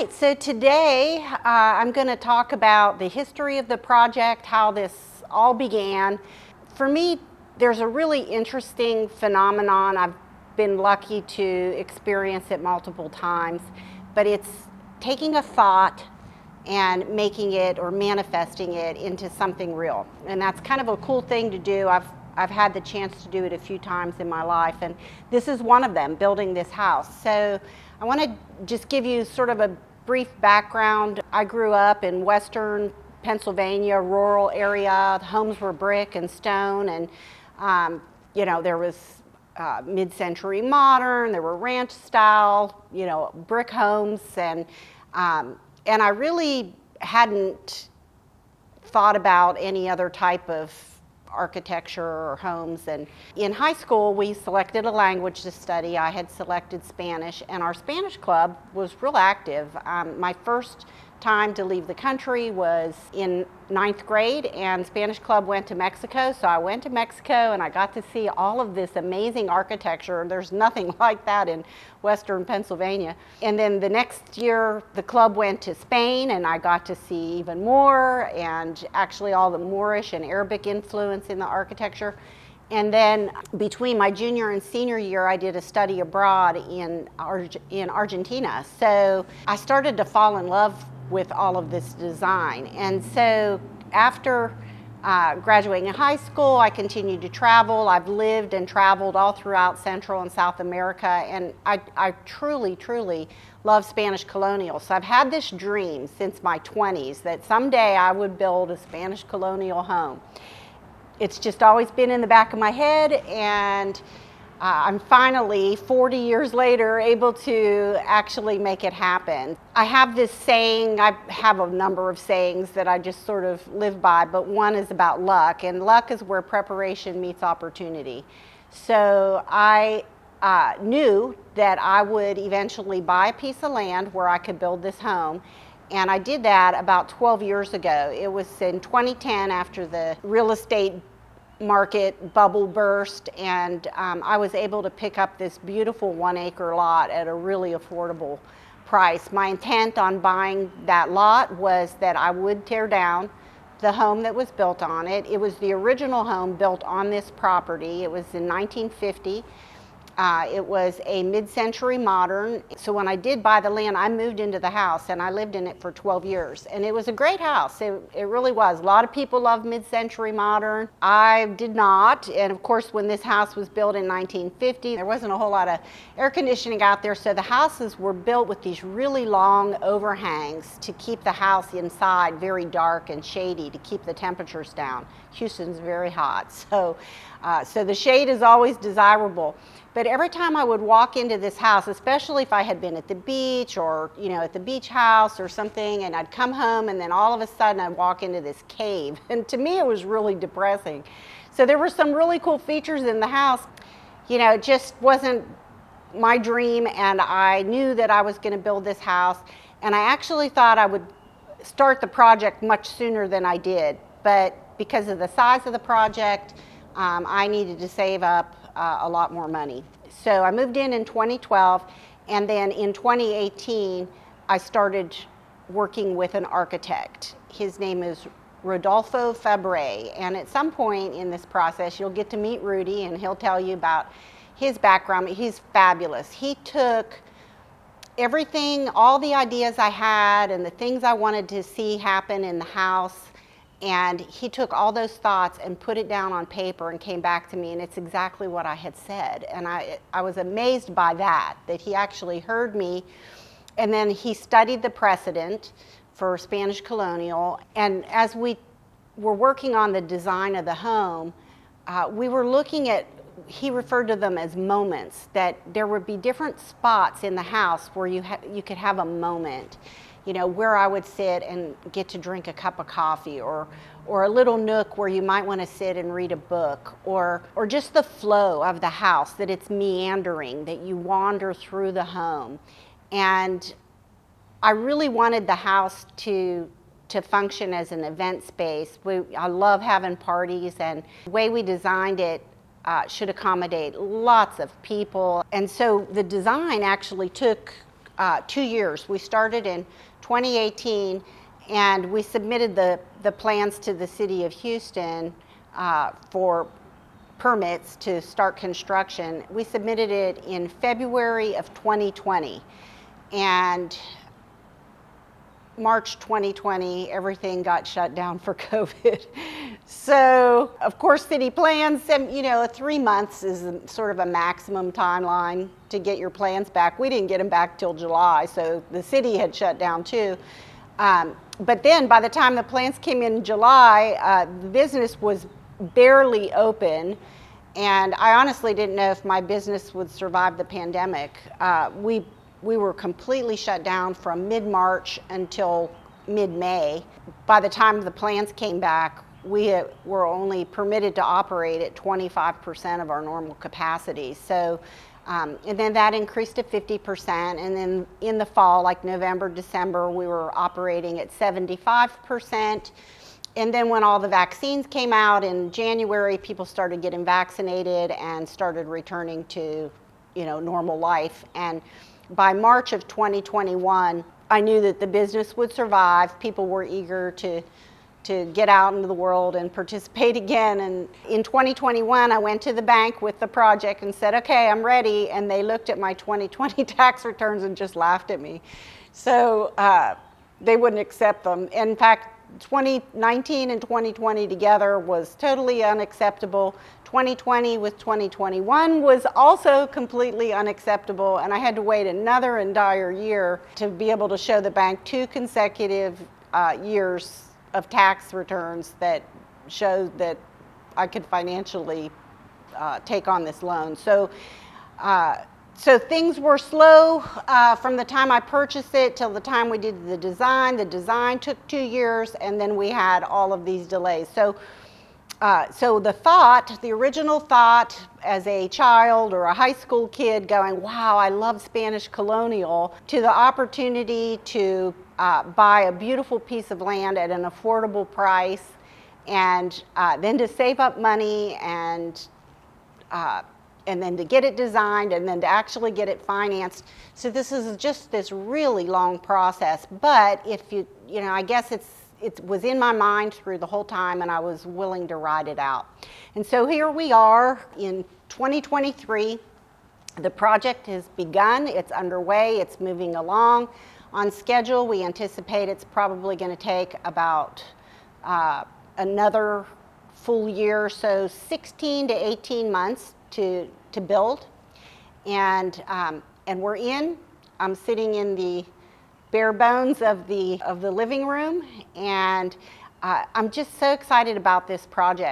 right, so today I'm going to talk about the history of the project, how this all began. For me, there's a really interesting phenomenon. I've been lucky to experience it multiple times, but it's taking a thought and making it or manifesting it into something real. And that's kind of a cool thing to do. I've had the chance to do it a few times in my life, and this is one of them, building this house. So I want to just give you sort of a brief background. I grew up in western Pennsylvania, rural area. The homes were brick and stone, and there was mid-century modern, there were ranch style, brick homes, and I really hadn't thought about any other type of architecture or homes. And in high school, we selected a language to study. I had selected Spanish, and our Spanish club was real active. My first time to leave the country was in 9th grade, and Spanish club went to Mexico. So I went to Mexico and I got to see all of this amazing architecture. There's nothing like that in western Pennsylvania. And then the next year the club went to Spain, and I got to see even more, and actually all the Moorish and Arabic influence in the architecture. And then between my junior and senior year, I did a study abroad in Argentina. So I started to fall in love with all of this design. And so after graduating high school, I continued to travel. I've lived and traveled all throughout Central and South America, and I truly, truly love Spanish colonial. So I've had this dream since my 20s that someday I would build a Spanish colonial home. It's just always been in the back of my head, and I'm finally, 40 years later, able to actually make it happen. I have this saying, I have a number of sayings that I just sort of live by, but one is about luck, and luck is where preparation meets opportunity. So I knew that I would eventually buy a piece of land where I could build this home. And I did that about 12 years ago. It was in 2010 after the real estate market bubble burst, and I was able to pick up this beautiful 1-acre lot at a really affordable price. My intent on buying that lot was that I would tear down the home that was built on it. It was the original home built on this property. It was in 1950. It was a mid-century modern. So when I did buy the land, I moved into the house, and I lived in it for 12 years. And it was a great house. It really was. A lot of people love mid-century modern. I did not. And of course, when this house was built in 1950, there wasn't a whole lot of air conditioning out there. So the houses were built with these really long overhangs to keep the house inside very dark and shady, to keep the temperatures down. Houston's very hot. So the shade is always desirable. But every time I would walk into this house, especially if I had been at the beach or, at the beach house or something, and I'd come home and then all of a sudden I'd walk into this cave. And to me, it was really depressing. So there were some really cool features in the house. It just wasn't my dream, and I knew that I was going to build this house. And I actually thought I would start the project much sooner than I did. But because of the size of the project, I needed to save up a lot more money. So I moved in 2012, and then in 2018, I started working with an architect. His name is Rodolfo Fabre, and at some point in this process, you'll get to meet Rudy, and he'll tell you about his background. He's fabulous. He took everything, all the ideas I had and the things I wanted to see happen in the house, and he took all those thoughts and put it down on paper and came back to me, and it's exactly what I had said. And I was amazed by that he actually heard me. And then he studied the precedent for Spanish colonial. And as we were working on the design of the home, we were looking at, he referred to them as moments, that there would be different spots in the house where you could have a moment. Where I would sit and get to drink a cup of coffee, or a little nook where you might want to sit and read a book, or just the flow of the house, that it's meandering, that you wander through the home. And I really wanted the house to function as an event space. I love having parties, and the way we designed it should accommodate lots of people. And so the design actually took 2 years. We started in 2018, and we submitted the plans to the city of Houston for permits to start construction. We submitted it in February of 2020, and March 2020, everything got shut down for COVID. So, of course, city plans, 3 months is sort of a maximum timeline to get your plans back. We didn't get them back till July, so the city had shut down too. But then by the time the plans came in July, the business was barely open, and I honestly didn't know if my business would survive the pandemic. We were completely shut down from mid-March until mid-May. By the time the plans came back, we were only permitted to operate at 25% of our normal capacity. So, and then that increased to 50%. And then in the fall, like November, December, we were operating at 75%. And then when all the vaccines came out in January, people started getting vaccinated and started returning to, normal life. And by March of 2021, I knew that the business would survive. People were eager to get out into the world and participate again. And in 2021, I went to the bank with the project and said, okay, I'm ready. And they looked at my 2020 tax returns and just laughed at me. So they wouldn't accept them. In fact, 2019 and 2020 together was totally unacceptable. 2020 with 2021 was also completely unacceptable, and I had to wait another entire year to be able to show the bank 2 consecutive years of tax returns that showed that I could financially take on this loan. So things were slow from the time I purchased it till the time we did the design. The design took 2 years, and then we had all of these delays. So the original thought as a child or a high school kid going, wow, I love Spanish Colonial, to the opportunity to buy a beautiful piece of land at an affordable price, and then to save up money and then to get it designed and then to actually get it financed. So this is just this really long process. But I guess it was in my mind through the whole time, and I was willing to ride it out. And so here we are in 2023. The project has begun, it's underway, it's moving along on schedule. We anticipate it's probably going to take about another full year, so 16 to 18 months to build. And I'm sitting in the bare bones of the living room, and I'm just so excited about this project.